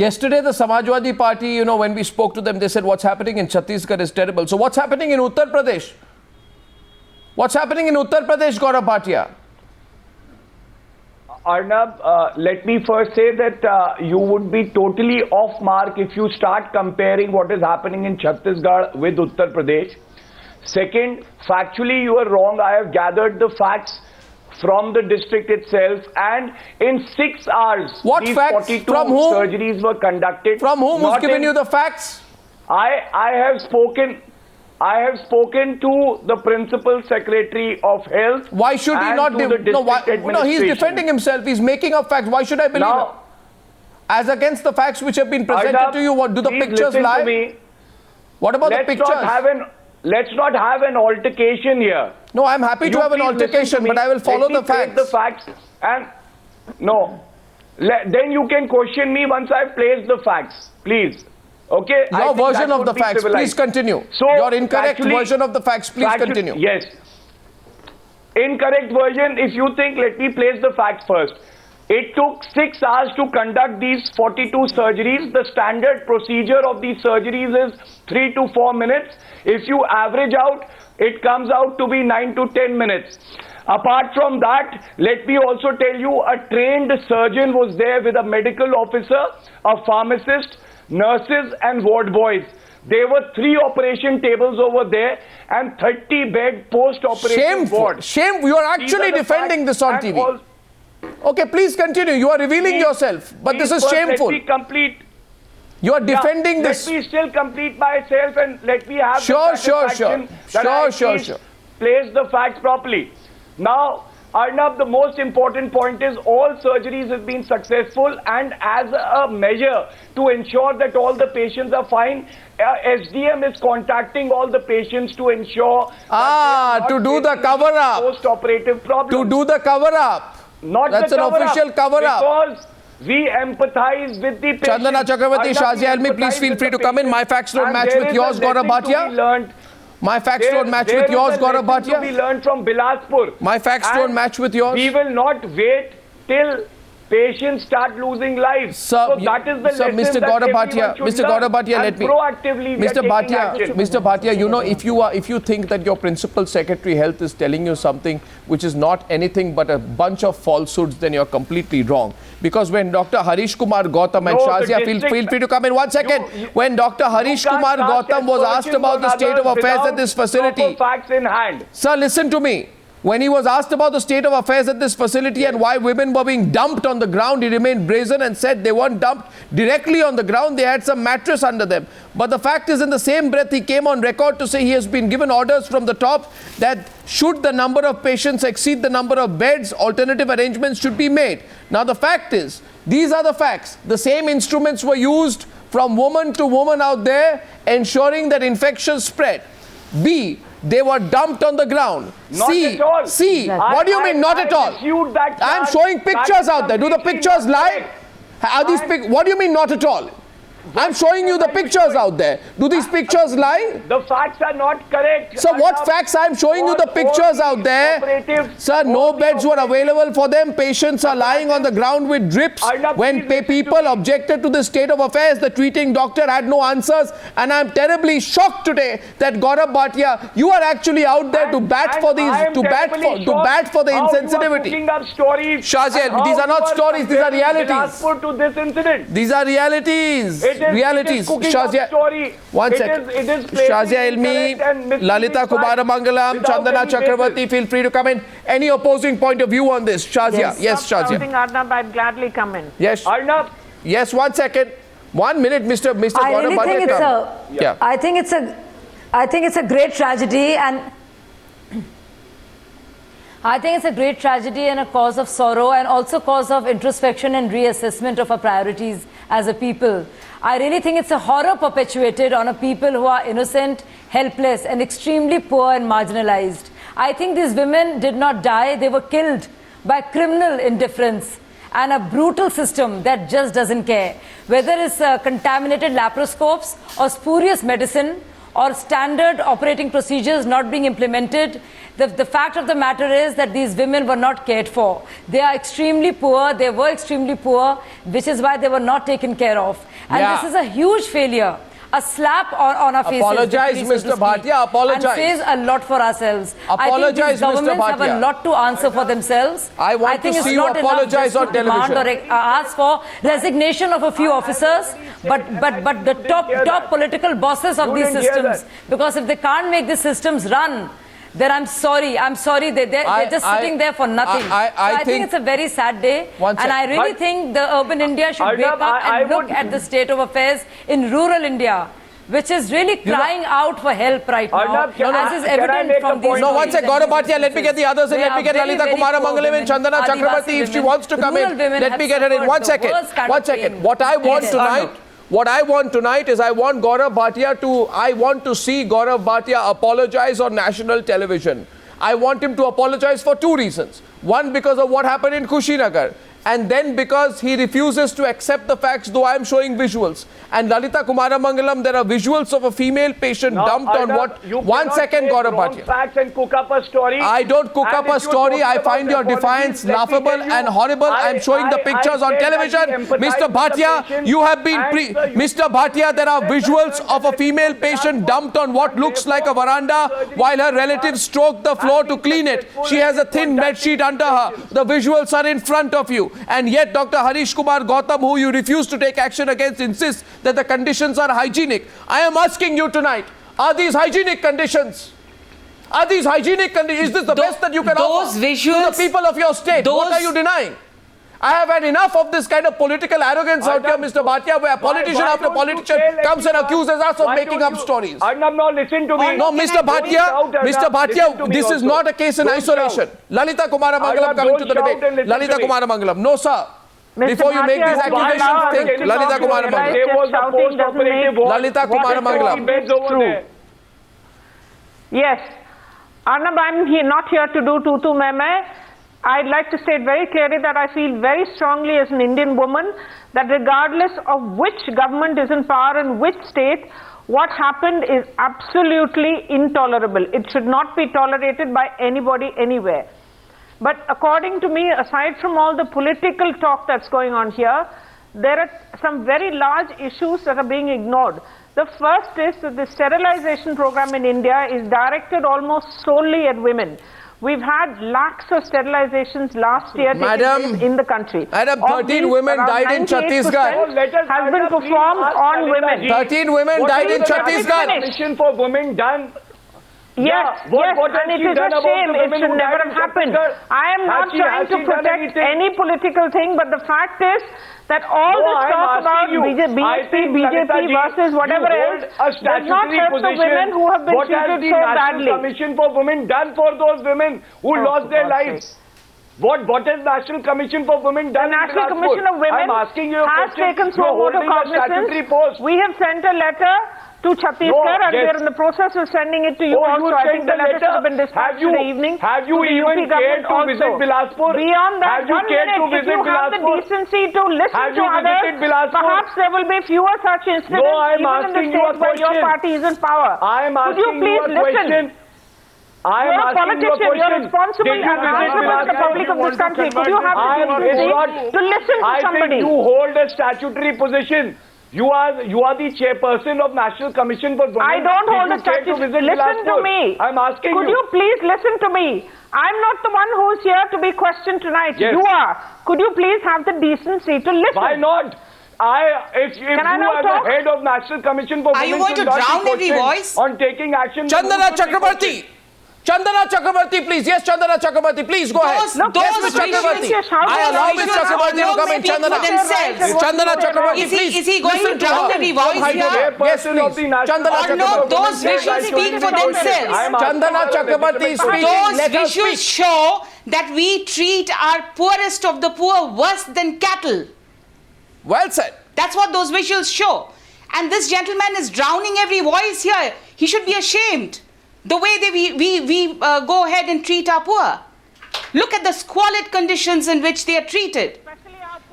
Yesterday, the Samajwadi Party, when we spoke to them, they said what's happening in Chhattisgarh is terrible. So what's happening in Uttar Pradesh? What's happening in Uttar Pradesh, Gaurav Bhatia? Arnab, let me first say that you would be totally off mark if you start comparing what is happening in Chhattisgarh with Uttar Pradesh. Second, factually you are wrong. I have gathered the facts from the district itself, and in 6 hours, what these facts? 42 From whom? surgeries were conducted. From whom has given you the facts? I have spoken to the Principal Secretary of Health. Why should he not? No, he's defending himself. He's making up facts. Why should I believe him? As against the facts which have been presented Arnab, to you, what do the pictures lie? What about the pictures? Let's not have an altercation here. No, I'm happy to have an altercation, but I will follow the facts. The facts and no, then you can question me once I've placed the facts, please. Okay. Your version of the facts, please continue. So your incorrect version of the facts, please continue. Yes. Incorrect version, if you think, let me place the facts first. It took 6 hours to conduct these 42 surgeries. The standard procedure of these surgeries is 3 to 4 minutes. If you average out, it comes out to be 9 to 10 minutes. Apart from that, let me also tell you, a trained surgeon was there with a medical officer, a pharmacist, nurses and ward boys. There were 3 operation tables over there and 30-bed post-operation ward. Shameful. You are actually defending this on TV. Okay, please continue. You are revealing yourself, but this is shameful. Let me complete. You are defending this. Let me still complete myself and let me have the satisfaction that I place the facts properly. Now, Arnab, the most important point is all surgeries have been successful, and as a measure to ensure that all the patients are fine, SDM is contacting all the patients to ensure to do the cover-up. Post-operative problems. To do the cover-up. That's an official cover-up. Because we empathize with the patient. Chandana Chakraborty, Shazia Ilmi, please feel free to come in. My facts don't match with yours, Gaurav Bhatia. My facts don't match with yours, Gaurav Bhatia. We learned from Bilaspur. My facts don't match with yours. We will not wait till patients start losing lives. So that is the lesson Mr. Gaurav Bhatia, Mr. Gaurav Bhatia, let me. Mr. Bhatia, if you think that your Principal Secretary Health is telling you something which is not anything but a bunch of falsehoods, then you're completely wrong. Because when Dr. Harish Kumar Gautam and Shazia, feel free to come in 1 second. When Dr. Harish Kumar Gautam was asked about the state of affairs at this facility, facts in hand. Sir, listen to me. When he was asked about the state of affairs at this facility and why women were being dumped on the ground, he remained brazen and said they weren't dumped directly on the ground, they had some mattress under them. But the fact is, in the same breath, he came on record to say he has been given orders from the top that should the number of patients exceed the number of beds, alternative arrangements should be made. Now, the fact is, these are the facts. The same instruments were used from woman to woman out there, ensuring that infections spread. B, they were dumped on the ground. C, what do you mean not at all? I'm showing pictures out there. Do the pictures lie? Are these what do you mean not at all? I'm showing you the pictures out there. Do these pictures lie? The facts are not correct. So what facts? I'm showing you the pictures out there. Sir, no beds were available for them. Patients are lying on the ground with drips. When people objected to the state of affairs, the treating doctor had no answers. And I'm terribly shocked today that Gaurav Bhatia, you are actually out there to bat for these, to bat for the insensitivity. Shazia, these are not stories. These are realities. These are realities. Shazia, 1 second. Shazia Ilmi, Lalitha Kumaramangalam, Chandana Chakraborty, feel free to come in. Any opposing point of view on this? Shazia, yes, Shazia. Arnab, I'd gladly come in. Yes, Arnab. Yes, 1 second. 1 minute, Mr. Gaurav Bhatia. I think it's a great tragedy, and I think it's a great tragedy and a cause of sorrow, and also cause of introspection and reassessment of our priorities as a people. I really think it's a horror perpetuated on a people who are innocent, helpless, and extremely poor and marginalized. I think these women did not die, they were killed by criminal indifference and a brutal system that just doesn't care. Whether it's contaminated laparoscopes or spurious medicine or standard operating procedures not being implemented. The fact of the matter is that these women were not cared for. They are extremely poor. They were extremely poor, which is why they were not taken care of. And this is a huge failure. A slap on our faces. Apologize, Mr. Bhatia, apologize. And says a lot for ourselves. Apologize, I think these governments Mr. Bhatia. have a lot to answer for themselves. I want to see you apologize on television. Or ask for resignation of a few officers, but the top political bosses of these systems. Because if they can't make these systems run, then I'm sorry, they're just sitting there for nothing. I think it's a very sad day, and I really think the urban India should wake up and look at the state of affairs in rural India, which is really crying out for help right now, as is evident from these... No, one sec, Gaurav Bhatia, let me get the others in. Let me get Lalitha Kumaramangalam and Chandana Chakraborty if she wants to come in. Let me get her in. 1 second. 1 second. What I want tonight is I want Gaurav Bhatia to see Gaurav Bhatia apologize on national television. I want him to apologize for 2 reasons. One, because of what happened in Kushinagar. And then because he refuses to accept the facts, though I am showing visuals. And Lalitha Kumaramangalam, there are visuals of a female patient dumped on what... 1 second, Gaurav Bhatia. Facts and cook up a story. I don't cook up a story. I find your defiance laughable and horrible. I am showing the pictures on television. Mr. Bhatia, you have been... Mr. Bhatia, there are visuals of a female patient dumped on what looks like a veranda while her relatives stroke the floor to clean it. She has a thin bed sheet under her. The visuals are in front of you. And yet Dr. Harish Kumar Gautam, who you refuse to take action against, insists that the conditions are hygienic. I am asking you tonight, are these hygienic conditions? Are these hygienic conditions? Is this the best that you can offer to the people of your state? What are you denying? I have had enough of this kind of political arrogance out here, Mr. Bhatia, where politician after politician comes and accuses us of making up stories. Arnab, now listen to me. No, Mr. Bhatia, this is not a case in isolation. Lalita Kumaramangalam coming to the debate. Lalita Kumaramangalam. No, sir. Before you make these accusations, think. Lalita Kumaramangalam. Lalita Kumaramangalam. Yes. Arnab, I'm not here to do tutu meme. I'd like to state very clearly that I feel very strongly as an Indian woman that regardless of which government is in power in which state, what happened is absolutely intolerable. It should not be tolerated by anybody anywhere. But according to me, aside from all the political talk that's going on here, there are some very large issues that are being ignored. The first is that the sterilization program in India is directed almost solely at women. We've had lakhs of sterilizations last year in the country. Madam, 13 women died in Chhattisgarh. Has been performed on women. 13 women died in Chhattisgarh. Commission for women done. Yes, and it is a shame. It should never have happened. I am not trying to protect any political thing, but the fact is that all this talk about BJP versus whatever else does not help the women who have been treated so badly. What has the National Commission for Women done for those women who lost their lives? What has National Commission for Women done? The National Commission of Women has taken suo motu cognizance. We have sent a letter to Chhattisgarh and we are in the process of sending it to you also. I think the letter should have been dispatched in the evening. Have you even cared to visit Bilaspur? Beyond that, 1 minute, if you have the decency to listen to others, perhaps there will be fewer such incidents even in the state where your party is in power. Could you please listen? You're a politician, you're responsible and answerable to the public of this country. Could you have the decency to listen to somebody? I think you hold a statutory position. You are the chairperson of National Commission for Women. I don't hold a statutory. Listen to me. I'm asking you. Could you please listen to me? I'm not the one who's here to be questioned tonight. Yes. You are. Could you please have the decency to listen? Why not? If you are the head of National Commission for Women, are you going to drown every voice? On taking action. Chandana Chakraborty. Chandana Chakraborty, please. Yes, Chandana Chakraborty, please go ahead. Yes, Mr. Chakraborty. I allow Ms. Chakraborty to come in. Chandana Chakraborty, please. Is he going to drown every voice here? Yes, please. Chandana Chakraborty. No, those visuals speak for themselves. Chandana Chakraborty, speak. Those visuals show that we treat our poorest of the poor worse than cattle. Well said. That's what those visuals show. And this gentleman is drowning every voice here. He should be ashamed. The way we go ahead and treat our poor. Look at the squalid conditions in which they are treated.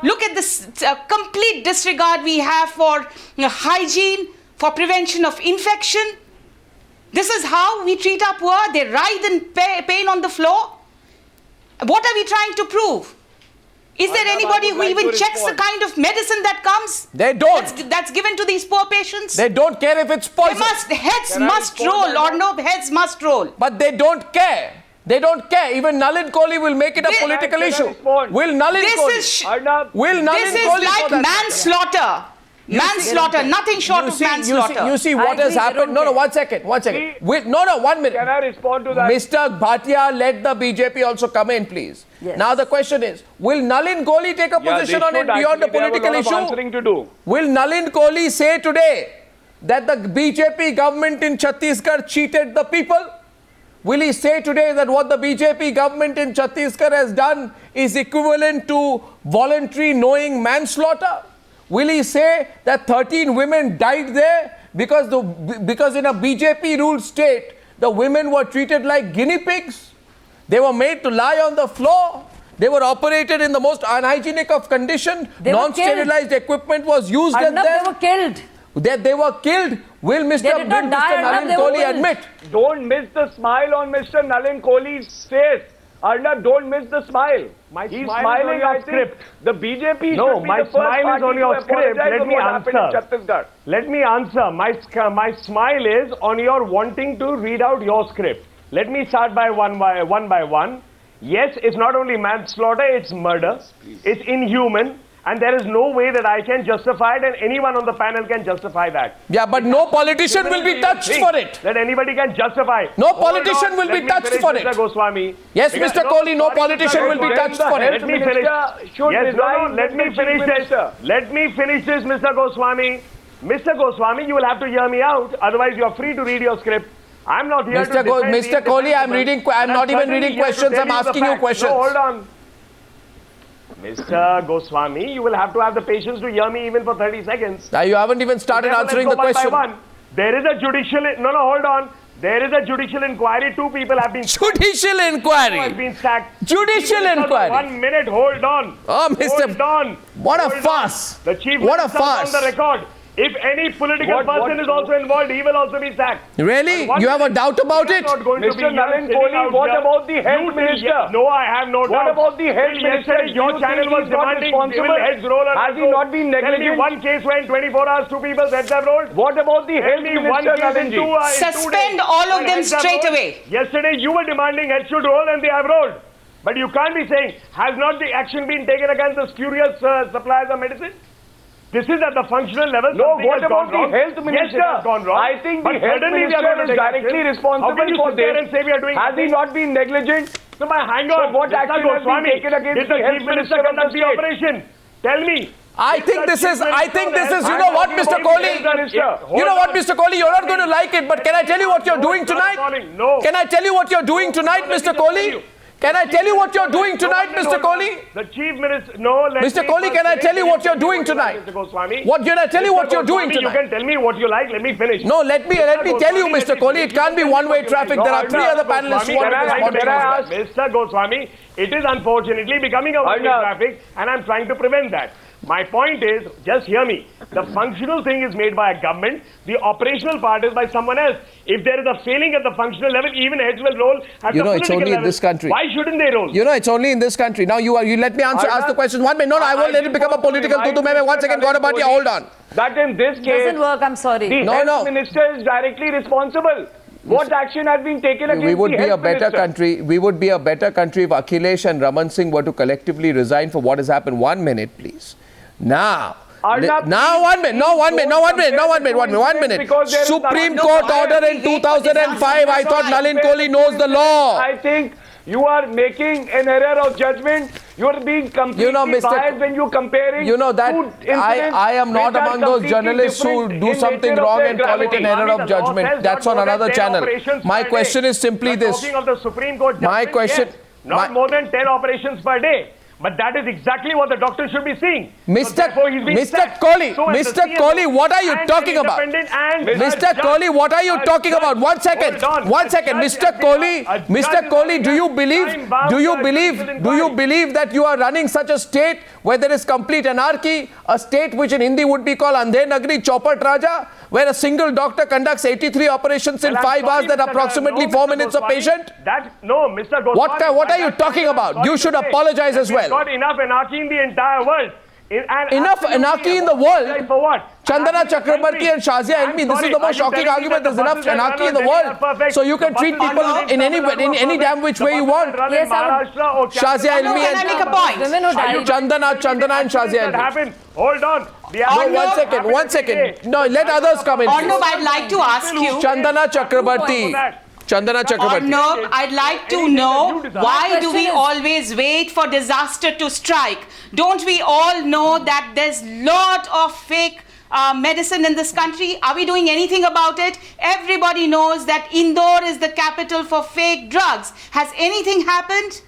Look at this complete disregard we have for hygiene, for prevention of infection. This is how we treat our poor. They writhe in pain on the floor. What are we trying to prove? Is there anybody who even checks the kind of medicine that comes? They don't. That's given to these poor patients? They don't care if it's poison. Heads must roll, or no, heads must roll. But they don't care. They don't care. Even Nalin Kohli will make it a political issue. Will Nalin Kohli? This is like manslaughter. Manslaughter, nothing short of manslaughter. You see what has happened? No, 1 second. 1 second. No, 1 minute. Can I respond to that? Mr. Bhatia, let the BJP also come in, please. Yes. Now the question is, will Nalin Kohli take a position on it beyond the political issue? Will Nalin Kohli say today that the BJP government in Chhattisgarh cheated the people? Will he say today that what the BJP government in Chhattisgarh has done is equivalent to voluntary knowing manslaughter? Will he say that 13 women died there because in a BJP-ruled state, the women were treated like guinea pigs? They were made to lie on the floor. They were operated in the most unhygienic of conditions. Non-sterilized equipment was used at them. They were killed. They were killed. Will Mr. Nalin Kohli admit? Don't miss the smile on Mr. Nalin Kohli's face. Arnab, don't miss the smile. He's smiling on your script. The BJP No, should be my the first smile is on your party to script. apologize Let for me what happened in answer. Chhattisgarh. Let me answer. My smile is on your wanting to read out your script. Let me start by one by one. Yes, it's not only manslaughter, it's murder. It's inhuman. And there is no way that I can justify it, and anyone on the panel can justify that. Yeah, but no politician will be touched for it. That anybody can justify. No politician will be touched for it. Mr. Goswami. Yes, Mr. Kohli, no politician will be touched for it. Let me finish. Yes, let me finish this. Let me finish this, Mr. Goswami. Mr. Goswami, you will have to hear me out. Otherwise, you are free to read your script. I'm not here to defend Mr. Kohli, I'm not even reading questions. I'm asking you questions. No, hold on. Mr. Goswami, you will have to have the patience to hear me even for 30 seconds. You haven't even started answering the question. There is a judicial... No, hold on. There is a judicial inquiry. 2 people have been... Judicial inquiry? ...have been sacked. Judicial inquiry? 1 minute, hold on. Oh, Mr. Hold on. What a farce. The chief what a minister farce. on the record. If any political person is also involved, he will also be sacked. Really? You have a doubt about it? Mr. Nalin Kohli, what about the health minister? No, I have no doubt. What about the health minister? Your channel was demanding heads roll. Has he not been negligent? Tell me one case where in 24 hours 2 people's heads have rolled. What about the health minister, Nalin? Suspend all of them straight away. Yesterday you were demanding heads should roll and they have rolled. But you can't be saying, has not the action been taken against the spurious suppliers of medicine? This is at the functional level. No, what about the health minister? Yes, it has gone wrong. I think the health minister is directly responsible for this. Has he not been negligent? So, hang on. So what action has been taken against the health minister conduct the operation? Tell me. I think this is, you know what, Mr. Kohli? You know what, Mr. Kohli, you're not going to like it, but can I tell you what you're doing tonight? No. Can I tell you what you're doing tonight, Mr. Kohli? Can I tell you what you're doing tonight, Mr. Kohli? The Chief Minister, no. Mr. Kohli, can I tell you what you're doing tonight? What can I tell you what you're doing tonight? You can tell me what you like. Let me finish. No, let me tell you, Mr. Kohli. It can't be one-way traffic. There are 3 other panelists who want to respond. Mr. Goswami, it is unfortunately becoming a one-way traffic, and I'm trying to prevent that. My point is, just hear me. The functional thing is made by a government. The operational part is by someone else. If there is a failing at the functional level, even heads will roll at the political level. It's only in this country. Why shouldn't they roll? It's only in this country. Now you let me ask the question. 1 minute. No, I won't let it become a political tutu. 1 second, Gaurav Bhatia, hold on. That in this case, doesn't work. I'm sorry. The health minister is directly responsible. What action has been taken against we would the be a health better minister? country. We would be a better country if Akhilesh and Raman Singh were to collectively resign for what has happened. 1 minute, please. Now, Arnab, one minute. Supreme Court order in 2005. I thought Nalin Kohli knows the law. I think you are making an error of judgment. You are being completely biased when you're comparing. I am not among those journalists who do something wrong and call it an error of judgment. That's on another channel. My question is simply this. Talking of the Supreme Court judgment, My question. Not more than 10 operations per day. But that is exactly what the doctor should be seeing. Mr. Kohli, Mr. Kohli, what are you talking about? Mr. Kohli, what are you talking about? 1 second. Mr. Kohli, do you believe that you are running such a state where there is complete anarchy, a state which in Hindi would be called Andhe Nagri Chaupat Raja, where a single doctor conducts 83 operations in 5 hours that are approximately 4 minutes a patient? No, Mr. Goswami. What are you talking about? You should apologize as well. Got enough anarchy in the entire world. Enough anarchy in the world? For what? Chandana Chakraborty and Shazia Ilmi, this is the most shocking argument. There's enough anarchy in the world. So you can treat people in any damn which way you want. Yes, Shazia Ilmi Can I make a point? Women who died. Chandana and Shazia Ilmi. Hold on. No, 1 second. No, let others come in. Arnab, I'd like to ask you. Chandana Chakraborty. Arnab, I'd like to know, why do we always wait for disaster to strike? Don't we all know that there's lot of fake medicine in this country? Are we doing anything about it? Everybody knows that Indore is the capital for fake drugs. Has anything happened?